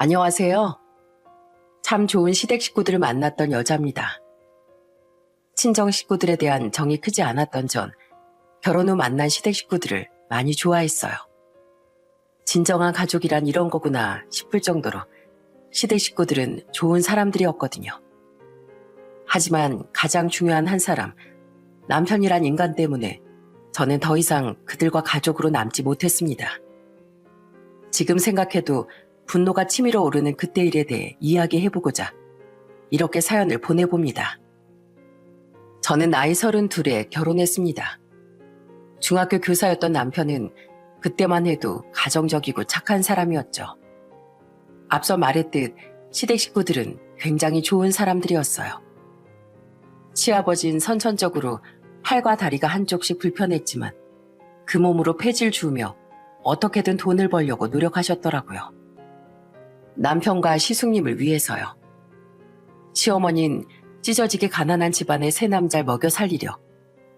안녕하세요. 참 좋은 시댁 식구들을 만났던 여자입니다. 친정 식구들에 대한 정이 크지 않았던 전 결혼 후 만난 시댁 식구들을 많이 좋아했어요. 진정한 가족이란 이런 거구나 싶을 정도로 시댁 식구들은 좋은 사람들이었거든요. 하지만 가장 중요한 한 사람, 남편이란 인간 때문에 저는 더 이상 그들과 가족으로 남지 못했습니다. 지금 생각해도 분노가 치밀어 오르는 그때 일에 대해 이야기해보고자 이렇게 사연을 보내봅니다. 저는 나이 32에 결혼했습니다. 중학교 교사였던 남편은 그때만 해도 가정적이고 착한 사람이었죠. 앞서 말했듯 시댁 식구들은 굉장히 좋은 사람들이었어요. 시아버진 선천적으로 팔과 다리가 한쪽씩 불편했지만 그 몸으로 폐질 주우며 어떻게든 돈을 벌려고 노력하셨더라고요. 남편과 시숙님을 위해서요. 시어머니는 찢어지게 가난한 집안의 세 남자를 먹여 살리려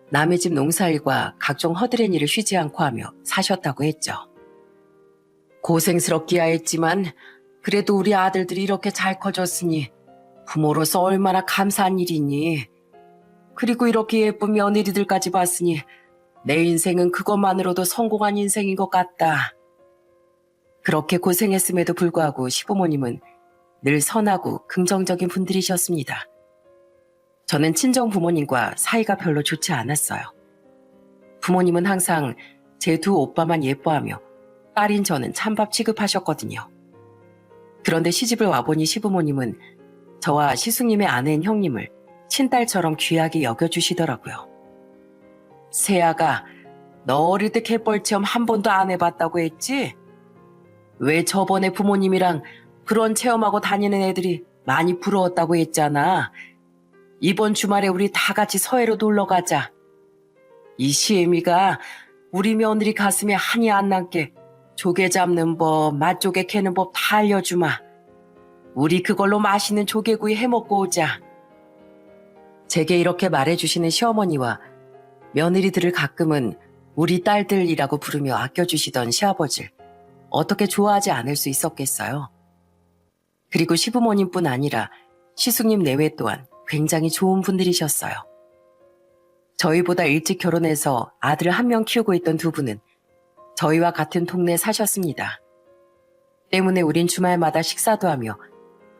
남의 집 농사일과 각종 허드렛 일을 쉬지 않고 하며 사셨다고 했죠. 고생스럽기야 했지만 그래도 우리 아들들이 이렇게 잘 커졌으니 부모로서 얼마나 감사한 일이니. 그리고 이렇게 예쁜 며느리들까지 봤으니 내 인생은 그것만으로도 성공한 인생인 것 같다. 그렇게 고생했음에도 불구하고 시부모님은 늘 선하고 긍정적인 분들이셨습니다. 저는 친정 부모님과 사이가 별로 좋지 않았어요. 부모님은 항상 제 두 오빠만 예뻐하며 딸인 저는 찬밥 취급하셨거든요. 그런데 시집을 와보니 시부모님은 저와 시숙님의 아내인 형님을 친딸처럼 귀하게 여겨주시더라고요. 세아가, 너 어릴 때 갯벌 체험 한 번도 안 해봤다고 했지? 왜 저번에 부모님이랑 그런 체험하고 다니는 애들이 많이 부러웠다고 했잖아. 이번 주말에 우리 다 같이 서해로 놀러 가자. 이 시애미가 우리 며느리 가슴에 한이 안 남게 조개 잡는 법, 맛조개 캐는 법 다 알려주마. 우리 그걸로 맛있는 조개구이 해먹고 오자. 제게 이렇게 말해주시는 시어머니와 며느리들을 가끔은 우리 딸들이라고 부르며 아껴주시던 시아버지를 어떻게 좋아하지 않을 수 있었겠어요. 그리고 시부모님뿐 아니라 시숙님 내외 또한 굉장히 좋은 분들이셨어요. 저희보다 일찍 결혼해서 아들을 한 명 키우고 있던 두 분은 저희와 같은 동네에 사셨습니다. 때문에 우린 주말마다 식사도 하며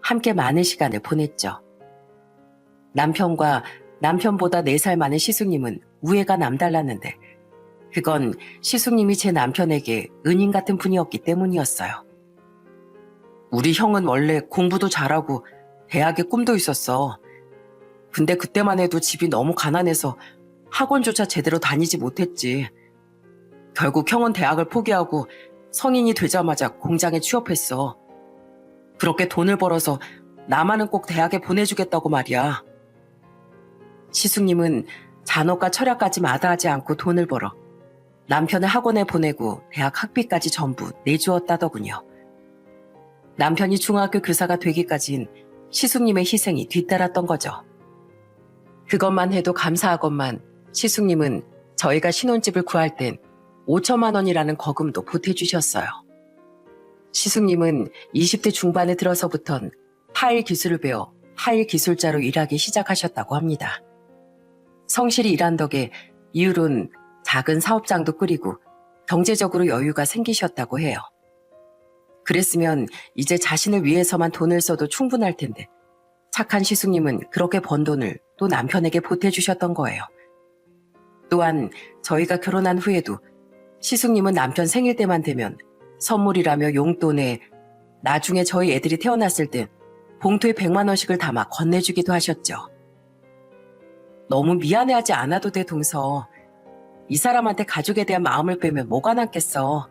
함께 많은 시간을 보냈죠. 남편과 남편보다 4살 많은 시숙님은 우애가 남달랐는데 그건 시숙님이 제 남편에게 은인 같은 분이었기 때문이었어요. 우리 형은 원래 공부도 잘하고 대학에 꿈도 있었어. 근데 그때만 해도 집이 너무 가난해서 학원조차 제대로 다니지 못했지. 결국 형은 대학을 포기하고 성인이 되자마자 공장에 취업했어. 그렇게 돈을 벌어서 나만은 꼭 대학에 보내주겠다고 말이야. 시숙님은 잔업과 철학까지 마다하지 않고 돈을 벌어 남편을 학원에 보내고 대학 학비까지 전부 내주었다더군요. 남편이 중학교 교사가 되기까진 시숙님의 희생이 뒤따랐던 거죠. 그것만 해도 감사하건만 시숙님은 저희가 신혼집을 구할 땐 5천만 원이라는 거금도 보태주셨어요. 시숙님은 20대 중반에 들어서부턴 타일 기술을 배워 타일 기술자로 일하기 시작하셨다고 합니다. 성실히 일한 덕에 이후론 작은 사업장도 꾸리고 경제적으로 여유가 생기셨다고 해요. 그랬으면 이제 자신을 위해서만 돈을 써도 충분할 텐데 착한 시숙님은 그렇게 번 돈을 또 남편에게 보태주셨던 거예요. 또한 저희가 결혼한 후에도 시숙님은 남편 생일 때만 되면 선물이라며 용돈에 나중에 저희 애들이 태어났을 땐 봉투에 100만 원씩을 담아 건네주기도 하셨죠. 너무 미안해하지 않아도 돼, 동서. 이 사람한테 가족에 대한 마음을 빼면 뭐가 남겠어.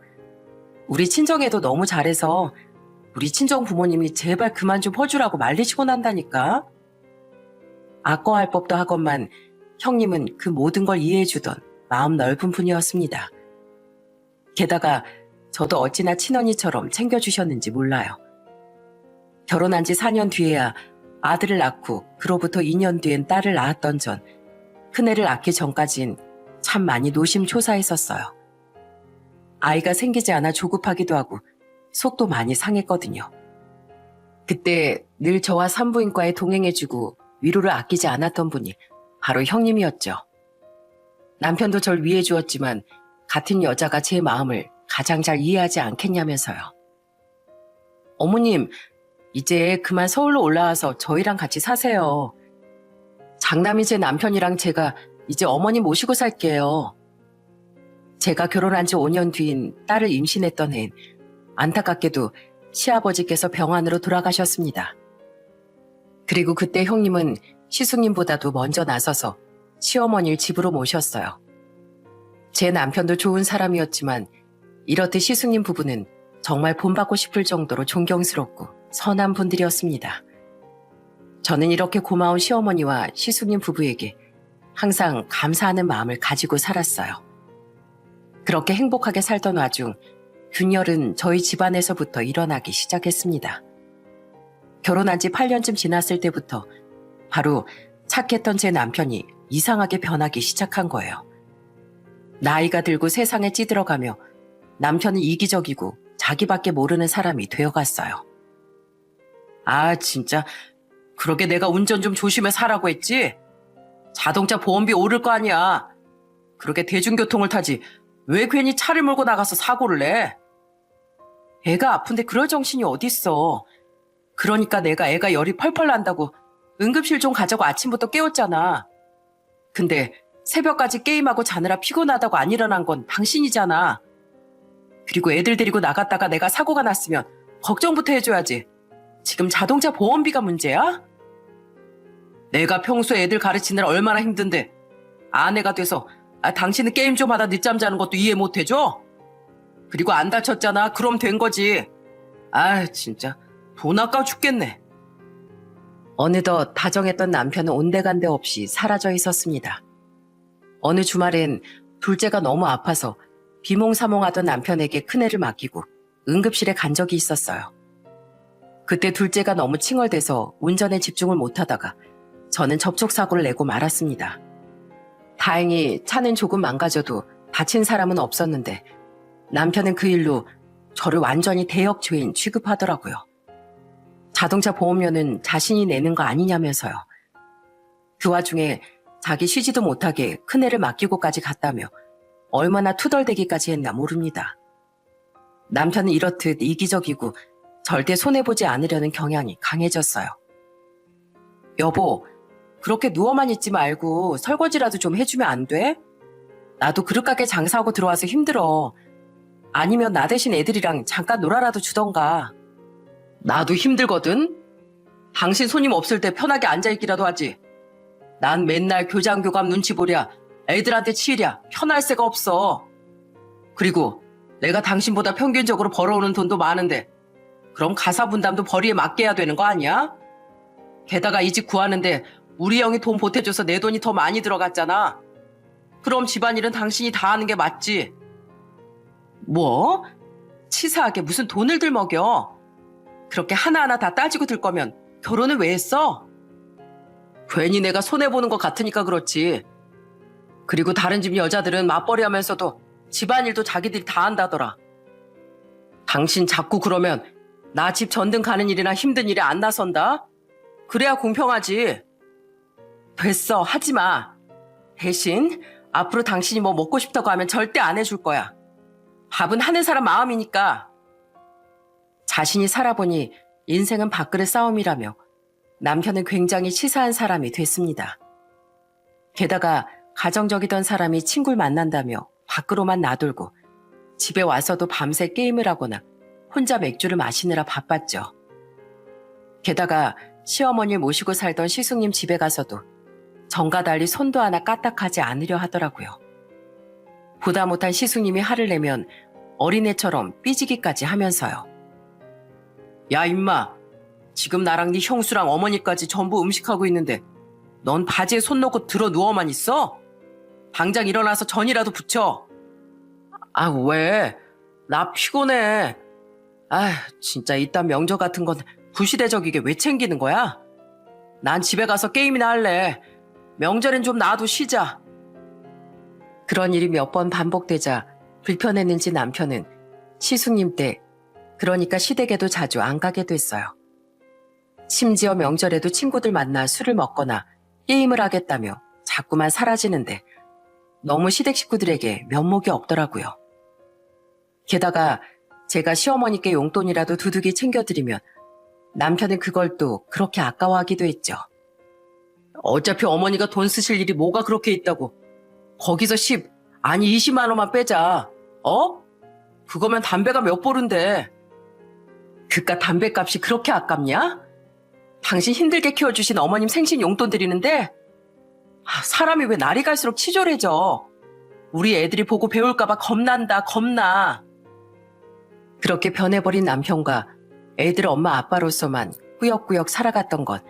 우리 친정에도 너무 잘해서 우리 친정 부모님이 제발 그만 좀 퍼주라고 말리시고 난다니까. 아까워할 법도 하건만 형님은 그 모든 걸 이해해주던 마음 넓은 분이었습니다. 게다가 저도 어찌나 친언니처럼 챙겨주셨는지 몰라요. 결혼한 지 4년 뒤에야 아들을 낳고 그로부터 2년 뒤엔 딸을 낳았던 전 큰애를 낳기 전까진 참 많이 노심초사했었어요. 아이가 생기지 않아 조급하기도 하고 속도 많이 상했거든요. 그때 늘 저와 산부인과에 동행해주고 위로를 아끼지 않았던 분이 바로 형님이었죠. 남편도 절 위해주었지만 같은 여자가 제 마음을 가장 잘 이해하지 않겠냐면서요. 어머님, 이제 그만 서울로 올라와서 저희랑 같이 사세요. 장남이 제 남편이랑 제가 이제 어머니 모시고 살게요. 제가 결혼한 지 5년 뒤인 딸을 임신했던 해엔 안타깝게도 시아버지께서 병환으로 돌아가셨습니다. 그리고 그때 형님은 시숙님보다도 먼저 나서서 시어머니를 집으로 모셨어요. 제 남편도 좋은 사람이었지만 이렇듯 시숙님 부부는 정말 본받고 싶을 정도로 존경스럽고 선한 분들이었습니다. 저는 이렇게 고마운 시어머니와 시숙님 부부에게 항상 감사하는 마음을 가지고 살았어요. 그렇게 행복하게 살던 와중 균열은 저희 집안에서부터 일어나기 시작했습니다. 결혼한 지 8년쯤 지났을 때부터 바로 착했던 제 남편이 이상하게 변하기 시작한 거예요. 나이가 들고 세상에 찌들어가며 남편은 이기적이고 자기밖에 모르는 사람이 되어갔어요. 아, 진짜 그러게 내가 운전 좀 조심해 사라고 했지? 자동차 보험비 오를 거 아니야. 그렇게 대중교통을 타지 왜 괜히 차를 몰고 나가서 사고를 내? 애가 아픈데 그럴 정신이 어딨어. 그러니까 내가 애가 열이 펄펄 난다고 응급실 좀 가자고 아침부터 깨웠잖아. 근데 새벽까지 게임하고 자느라 피곤하다고 안 일어난 건 당신이잖아. 그리고 애들 데리고 나갔다가 내가 사고가 났으면 걱정부터 해줘야지. 지금 자동차 보험비가 문제야? 내가 평소에 애들 가르치느라 얼마나 힘든데 아내가 돼서 당신은 게임 좀 하다 늦잠 자는 것도 이해 못 해줘? 그리고 안 다쳤잖아. 그럼 된 거지. 아, 진짜 돈 아까워 죽겠네. 어느덧 다정했던 남편은 온데간데 없이 사라져 있었습니다. 어느 주말엔 둘째가 너무 아파서 비몽사몽하던 남편에게 큰애를 맡기고 응급실에 간 적이 있었어요. 그때 둘째가 너무 칭얼대서 운전에 집중을 못하다가 저는 접촉사고를 내고 말았습니다. 다행히 차는 조금 망가져도 다친 사람은 없었는데 남편은 그 일로 저를 완전히 대역죄인 취급하더라고요. 자동차 보험료는 자신이 내는 거 아니냐면서요. 그 와중에 자기 쉬지도 못하게 큰애를 맡기고까지 갔다며 얼마나 투덜대기까지 했나 모릅니다. 남편은 이렇듯 이기적이고 절대 손해보지 않으려는 경향이 강해졌어요. 여보, 그렇게 누워만 있지 말고 설거지라도 좀 해주면 안 돼? 나도 그릇 가게 장사하고 들어와서 힘들어. 아니면 나 대신 애들이랑 잠깐 놀아라도 주던가. 나도 힘들거든? 당신 손님 없을 때 편하게 앉아있기라도 하지. 난 맨날 교장교감 눈치 보랴 애들한테 치이랴 편할 새가 없어. 그리고 내가 당신보다 평균적으로 벌어오는 돈도 많은데 그럼 가사 분담도 벌이에 맞게 해야 되는 거 아니야? 게다가 이 집 구하는데 우리 형이 돈 보태줘서 내 돈이 더 많이 들어갔잖아. 그럼 집안일은 당신이 다 하는 게 맞지. 뭐? 치사하게 무슨 돈을 들먹여. 그렇게 하나하나 다 따지고 들 거면 결혼을 왜 했어? 괜히 내가 손해보는 것 같으니까 그렇지. 그리고 다른 집 여자들은 맞벌이 하면서도 집안일도 자기들이 다 한다더라. 당신 자꾸 그러면 나 집 전등 가는 일이나 힘든 일에 안 나선다? 그래야 공평하지. 됐어, 하지 마. 대신 앞으로 당신이 뭐 먹고 싶다고 하면 절대 안 해줄 거야. 밥은 하는 사람 마음이니까. 자신이 살아보니 인생은 밥그릇 싸움이라며 남편은 굉장히 치사한 사람이 됐습니다. 게다가 가정적이던 사람이 친구를 만난다며 밖으로만 나돌고 집에 와서도 밤새 게임을 하거나 혼자 맥주를 마시느라 바빴죠. 게다가 시어머니를 모시고 살던 시숙님 집에 가서도 전과 달리 손도 하나 까딱하지 않으려 하더라고요. 보다 못한 시숙님이 화를 내면 어린애처럼 삐지기까지 하면서요. 야 임마, 지금 나랑 네 형수랑 어머니까지 전부 음식하고 있는데 넌 바지에 손 넣고 들어 누워만 있어? 당장 일어나서 전이라도 부쳐. 아 왜? 나 피곤해. 아 진짜 이딴 명절 같은 건 구시대적이게 왜 챙기는 거야? 난 집에 가서 게임이나 할래. 명절엔 좀 나도 쉬자. 그런 일이 몇 번 반복되자 불편했는지 남편은 시숙님 때, 그러니까 시댁에도 자주 안 가게 됐어요. 심지어 명절에도 친구들 만나 술을 먹거나 게임을 하겠다며 자꾸만 사라지는데 너무 시댁 식구들에게 면목이 없더라고요. 게다가 제가 시어머니께 용돈이라도 두둑이 챙겨드리면 남편은 그걸 또 그렇게 아까워하기도 했죠. 어차피 어머니가 돈 쓰실 일이 뭐가 그렇게 있다고. 거기서 10, 아니 20만 원만 빼자. 어? 그거면 담배가 몇 보른데. 그깟 담배값이 그렇게 아깝냐? 당신 힘들게 키워주신 어머님 생신 용돈 드리는데 사람이 왜 날이 갈수록 치졸해져. 우리 애들이 보고 배울까봐 겁난다, 겁나. 그렇게 변해버린 남편과 애들 엄마 아빠로서만 꾸역꾸역 살아갔던 것,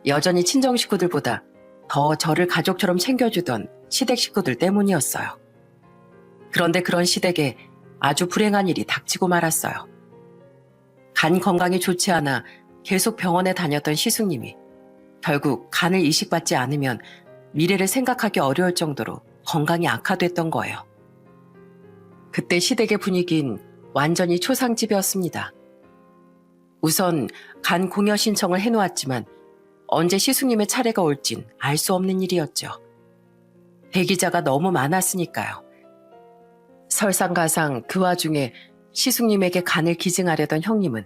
여전히 친정 식구들보다 더 저를 가족처럼 챙겨주던 시댁 식구들 때문이었어요. 그런데 그런 시댁에 아주 불행한 일이 닥치고 말았어요. 간 건강이 좋지 않아 계속 병원에 다녔던 시숙님이 결국 간을 이식받지 않으면 미래를 생각하기 어려울 정도로 건강이 악화됐던 거예요. 그때 시댁의 분위기는 완전히 초상집이었습니다. 우선 간 공여 신청을 해놓았지만 언제 시숙님의 차례가 올진 알 수 없는 일이었죠. 대기자가 너무 많았으니까요. 설상가상 그 와중에 시숙님에게 간을 기증하려던 형님은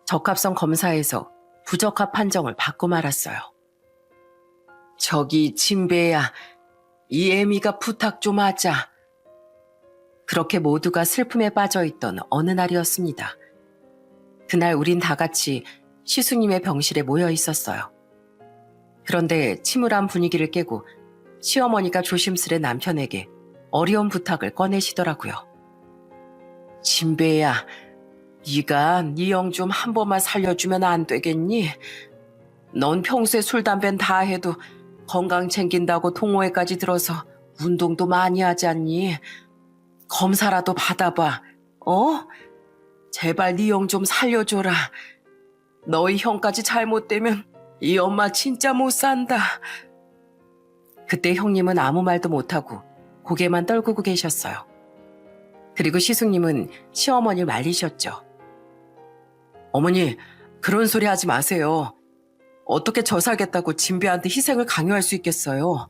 적합성 검사에서 부적합 판정을 받고 말았어요. 저기 진배야, 이 애미가 부탁 좀 하자. 그렇게 모두가 슬픔에 빠져있던 어느 날이었습니다. 그날 우린 다 같이 시숙님의 병실에 모여 있었어요. 그런데 침울한 분위기를 깨고 시어머니가 조심스레 남편에게 어려운 부탁을 꺼내시더라고요. 진배야, 네가 네 형 좀 한 번만 살려주면 안 되겠니? 넌 평소에 술, 담배는 다 해도 건강 챙긴다고 동호회까지 들어서 운동도 많이 하지 않니? 검사라도 받아봐, 어? 제발 네 형 좀 살려줘라. 너희 형까지 잘못되면 이 엄마 진짜 못 산다. 그때 형님은 아무 말도 못하고 고개만 떨구고 계셨어요. 그리고 시숙님은 시어머니를 말리셨죠. 어머니, 그런 소리 하지 마세요. 어떻게 저 살겠다고 진배한테 희생을 강요할 수 있겠어요.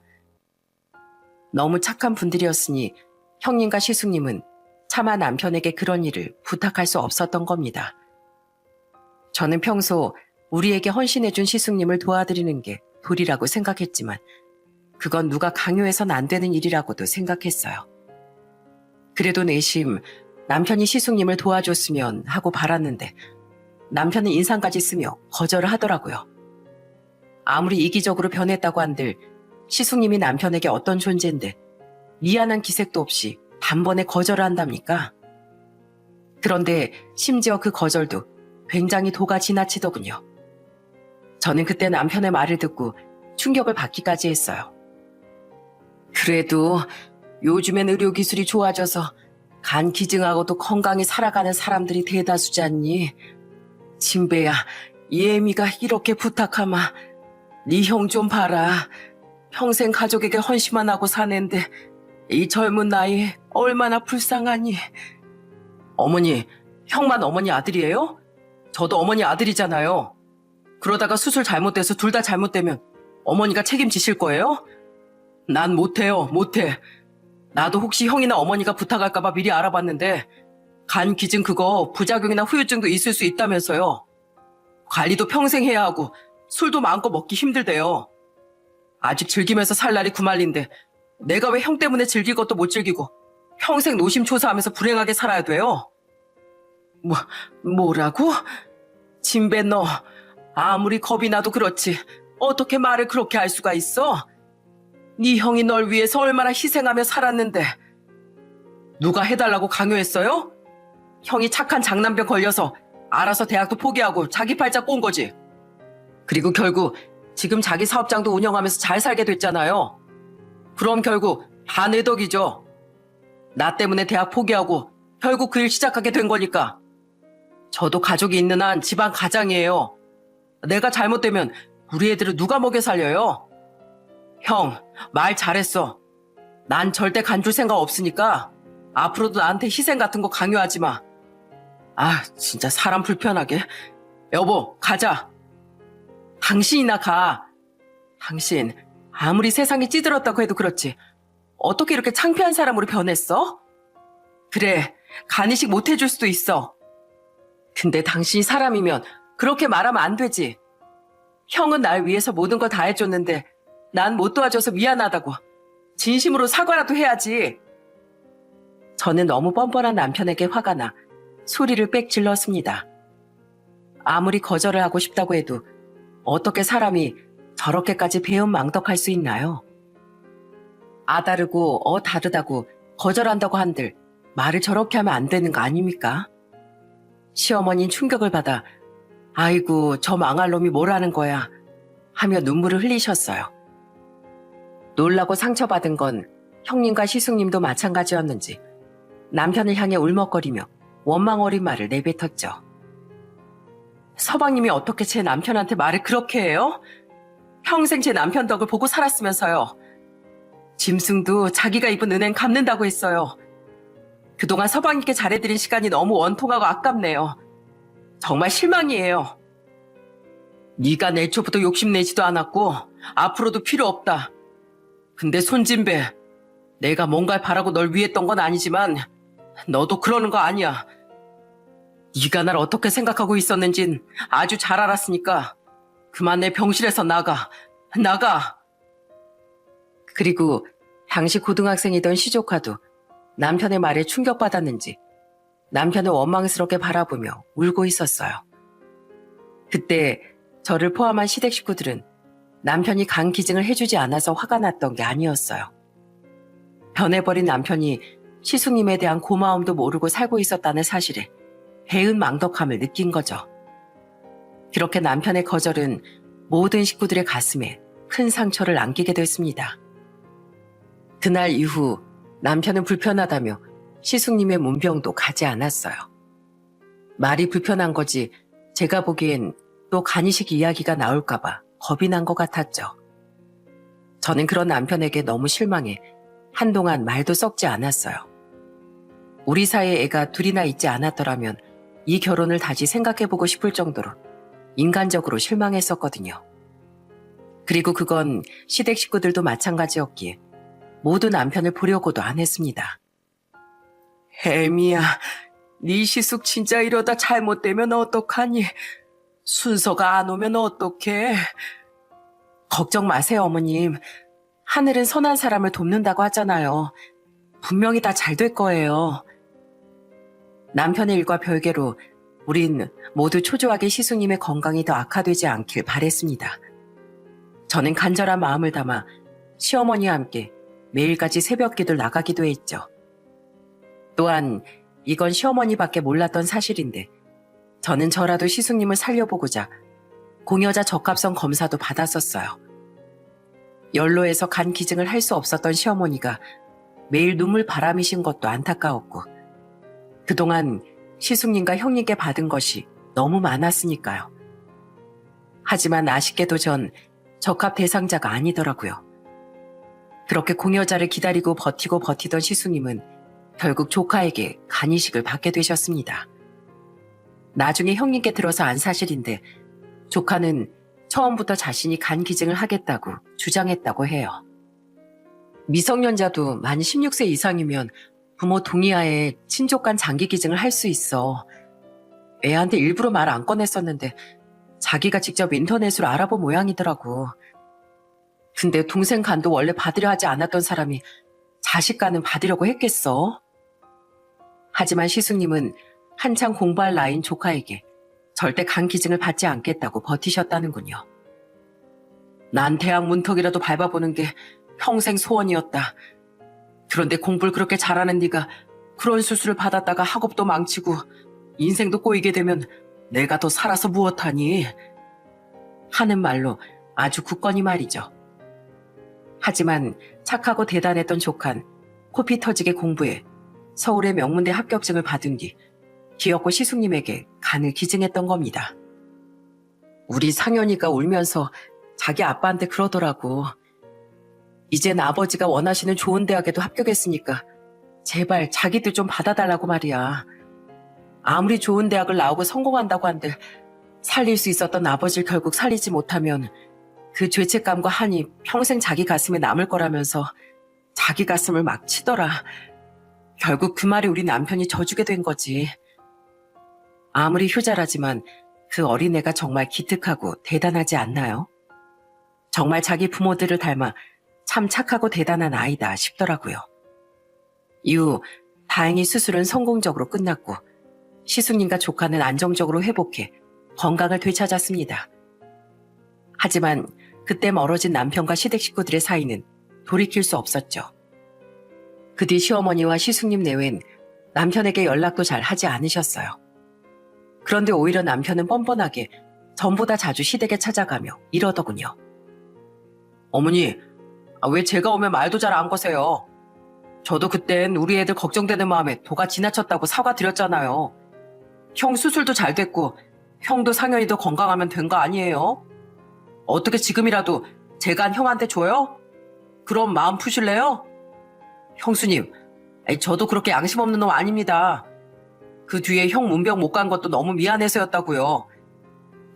너무 착한 분들이었으니 형님과 시숙님은 차마 남편에게 그런 일을 부탁할 수 없었던 겁니다. 저는 평소 우리에게 헌신해준 시숙님을 도와드리는 게 도리라고 생각했지만 그건 누가 강요해선 안 되는 일이라고도 생각했어요. 그래도 내심 남편이 시숙님을 도와줬으면 하고 바랐는데 남편은 인상까지 쓰며 거절을 하더라고요. 아무리 이기적으로 변했다고 한들 시숙님이 남편에게 어떤 존재인데 미안한 기색도 없이 단번에 거절을 한답니까? 그런데 심지어 그 거절도 굉장히 도가 지나치더군요. 저는 그때 남편의 말을 듣고 충격을 받기까지 했어요. 그래도 요즘엔 의료기술이 좋아져서 간 기증하고도 건강히 살아가는 사람들이 대다수지 않니? 진배야, 이 애미가 이렇게 부탁하마. 네 형 좀 봐라. 평생 가족에게 헌신만 하고 사는데 이 젊은 나이에 얼마나 불쌍하니. 어머니, 형만 어머니 아들이에요? 저도 어머니 아들이잖아요. 그러다가 수술 잘못돼서 둘 다 잘못되면 어머니가 책임지실 거예요? 난 못해요, 못해. 나도 혹시 형이나 어머니가 부탁할까봐 미리 알아봤는데 간 기증 그거 부작용이나 후유증도 있을 수 있다면서요. 관리도 평생 해야 하고 술도 마음껏 먹기 힘들대요. 아직 즐기면서 살 날이 구말린데 내가 왜 형 때문에 즐길 것도 못 즐기고 평생 노심초사하면서 불행하게 살아야 돼요? 뭐라고? 진배 너 아무리 겁이 나도 그렇지 어떻게 말을 그렇게 할 수가 있어? 네 형이 널 위해서 얼마나 희생하며 살았는데 누가 해달라고 강요했어요? 형이 착한 장난병 걸려서 알아서 대학도 포기하고 자기 팔자 꼰 거지. 그리고 결국 지금 자기 사업장도 운영하면서 잘 살게 됐잖아요. 그럼 결국 다 내 덕이죠. 나 때문에 대학 포기하고 결국 그 일 시작하게 된 거니까. 저도 가족이 있는 한 집안 가장이에요. 내가 잘못되면 우리 애들을 누가 먹여 살려요? 형, 말 잘했어. 난 절대 간줄 생각 없으니까 앞으로도 나한테 희생 같은 거 강요하지 마. 아, 진짜 사람 불편하게. 여보, 가자. 당신이나 가. 당신 아무리 세상이 찌들었다고 해도 그렇지. 어떻게 이렇게 창피한 사람으로 변했어? 그래, 간이식 못 해줄 수도 있어. 근데 당신이 사람이면 그렇게 말하면 안 되지. 형은 날 위해서 모든 걸 다 해줬는데 난 못 도와줘서 미안하다고. 진심으로 사과라도 해야지. 저는 너무 뻔뻔한 남편에게 화가 나 소리를 빽 질렀습니다. 아무리 거절을 하고 싶다고 해도 어떻게 사람이 저렇게까지 배은망덕할 수 있나요? 아다르고 다르다고 거절한다고 한들 말을 저렇게 하면 안 되는 거 아닙니까? 시어머니는 충격을 받아 아이고 저 망할 놈이 뭐라는 거야 하며 눈물을 흘리셨어요. 놀라고 상처받은 건 형님과 시숙님도 마찬가지였는지 남편을 향해 울먹거리며 원망 어린 말을 내뱉었죠. 서방님이 어떻게 제 남편한테 말을 그렇게 해요? 평생 제 남편 덕을 보고 살았으면서요. 짐승도 자기가 입은 은행 갚는다고 했어요. 그동안 서방님께 잘해드린 시간이 너무 원통하고 아깝네요. 정말 실망이에요. 네가 내 초부터 욕심내지도 않았고 앞으로도 필요 없다. 근데 손진배, 내가 뭔가를 바라고 널 위했던 건 아니지만 너도 그러는 거 아니야. 네가 날 어떻게 생각하고 있었는진 아주 잘 알았으니까 그만 내 병실에서 나가. 그리고 당시 고등학생이던 시조카도 남편의 말에 충격받았는지 남편을 원망스럽게 바라보며 울고 있었어요. 그때 저를 포함한 시댁 식구들은 남편이 간 기증을 해주지 않아서 화가 났던 게 아니었어요. 변해버린 남편이 시숙님에 대한 고마움도 모르고 살고 있었다는 사실에 배은망덕함을 느낀 거죠. 그렇게 남편의 거절은 모든 식구들의 가슴에 큰 상처를 남기게 됐습니다. 그날 이후 남편은 불편하다며 시숙님의 문병도 가지 않았어요. 말이 불편한 거지 제가 보기엔 또 간이식 이야기가 나올까봐 겁이 난 것 같았죠. 저는 그런 남편에게 너무 실망해 한동안 말도 섞지 않았어요. 우리 사이에 애가 둘이나 있지 않았더라면 이 결혼을 다시 생각해보고 싶을 정도로 인간적으로 실망했었거든요. 그리고 그건 시댁 식구들도 마찬가지였기에 모두 남편을 보려고도 안 했습니다. 혜미야, 네 시숙 진짜 이러다 잘못되면 어떡하니? 순서가 안 오면 어떡해? 걱정 마세요, 어머님. 하늘은 선한 사람을 돕는다고 하잖아요. 분명히 다 잘 될 거예요. 남편의 일과 별개로 우린 모두 초조하게 시숙님의 건강이 더 악화되지 않길 바랬습니다. 저는 간절한 마음을 담아 시어머니와 함께 매일같이 새벽기도를 나가기도 했죠. 또한 이건 시어머니밖에 몰랐던 사실인데 저는 저라도 시숙님을 살려보고자 공여자 적합성 검사도 받았었어요. 연로에서 간 기증을 할 수 없었던 시어머니가 매일 눈물 바람이신 것도 안타까웠고 그동안 시숙님과 형님께 받은 것이 너무 많았으니까요. 하지만 아쉽게도 전 적합 대상자가 아니더라고요. 그렇게 공여자를 기다리고 버티던 시숙님은 결국 조카에게 간이식을 받게 되셨습니다. 나중에 형님께 들어서 안 사실인데 조카는 처음부터 자신이 간 기증을 하겠다고 주장했다고 해요. 미성년자도 만 16세 이상이면 부모 동의하에 친족간 장기 기증을 할 수 있어. 애한테 일부러 말 안 꺼냈었는데 자기가 직접 인터넷으로 알아본 모양이더라고. 근데 동생 간도 원래 받으려 하지 않았던 사람이 자식 간은 받으려고 했겠어? 하지만 시숙님은 한창 공부할 나이인 조카에게 절대 간 기증을 받지 않겠다고 버티셨다는군요. 난 대학 문턱이라도 밟아보는 게 평생 소원이었다. 그런데 공부를 그렇게 잘하는 네가 그런 수술을 받았다가 학업도 망치고 인생도 꼬이게 되면 내가 더 살아서 무엇하니? 하는 말로 아주 굳건히 말이죠. 하지만 착하고 대단했던 조카는 코피 터지게 공부해 서울의 명문대 합격증을 받은 뒤 기어코 시숙님에게 간을 기증했던 겁니다. 우리 상현이가 울면서 자기 아빠한테 그러더라고. 이젠 아버지가 원하시는 좋은 대학에도 합격했으니까 제발 자기들 좀 받아달라고 말이야. 아무리 좋은 대학을 나오고 성공한다고 한들 살릴 수 있었던 아버지를 결국 살리지 못하면 그 죄책감과 한이 평생 자기 가슴에 남을 거라면서 자기 가슴을 막 치더라. 결국 그 말에 우리 남편이 져주게 된 거지. 아무리 효자라지만 그 어린애가 정말 기특하고 대단하지 않나요? 정말 자기 부모들을 닮아 참 착하고 대단한 아이다 싶더라고요. 이후 다행히 수술은 성공적으로 끝났고 시숙님과 조카는 안정적으로 회복해 건강을 되찾았습니다. 하지만 그때 멀어진 남편과 시댁 식구들의 사이는 돌이킬 수 없었죠. 그 뒤 시어머니와 시숙님 내외는 남편에게 연락도 잘 하지 않으셨어요. 그런데 오히려 남편은 뻔뻔하게 전보다 자주 시댁에 찾아가며 이러더군요. 어머니, 왜 제가 오면 말도 잘 안 거세요? 저도 그땐 우리 애들 걱정되는 마음에 도가 지나쳤다고 사과드렸잖아요. 형 수술도 잘 됐고 형도 상현이도 건강하면 된 거 아니에요? 어떻게 지금이라도 제가 형한테 줘요? 그럼 마음 푸실래요? 형수님, 저도 그렇게 양심 없는 놈 아닙니다. 그 뒤에 형 문병 못 간 것도 너무 미안해서였다고요.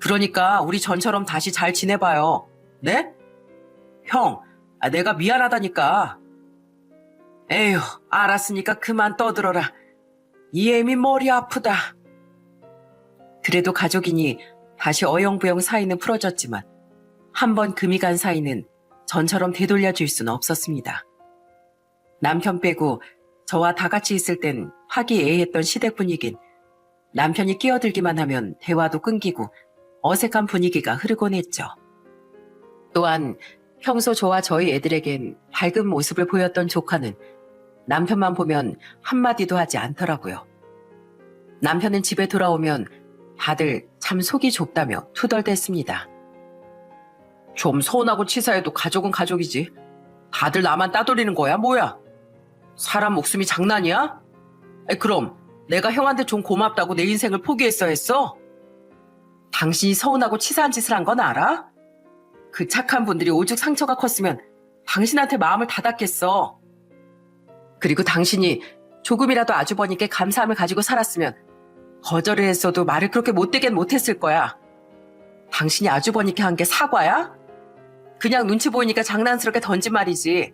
그러니까 우리 전처럼 다시 잘 지내봐요. 네? 형, 내가 미안하다니까. 에휴, 알았으니까 그만 떠들어라. 이 애미 머리 아프다. 그래도 가족이니 다시 어영부영 사이는 풀어졌지만 한번 금이 간 사이는 전처럼 되돌려줄 수는 없었습니다. 남편 빼고 저와 다 같이 있을 땐 화기애애했던 시댁 분위긴 남편이 끼어들기만 하면 대화도 끊기고 어색한 분위기가 흐르곤 했죠. 또한 평소 저와 저희 애들에겐 밝은 모습을 보였던 조카는 남편만 보면 한마디도 하지 않더라고요. 남편은 집에 돌아오면 다들 참 속이 좁다며 투덜댔습니다. 좀 서운하고 치사해도 가족은 가족이지. 다들 나만 따돌리는 거야 뭐야? 사람 목숨이 장난이야? 그럼 내가 형한테 좀 고맙다고 내 인생을 포기했어 했어? 당신이 서운하고 치사한 짓을 한 건 알아? 그 착한 분들이 오죽 상처가 컸으면 당신한테 마음을 닫았겠어. 그리고 당신이 조금이라도 아주버니께 감사함을 가지고 살았으면 거절을 했어도 말을 그렇게 못되게 못했을 거야. 당신이 아주버니께 한 게 사과야? 그냥 눈치 보이니까 장난스럽게 던진 말이지.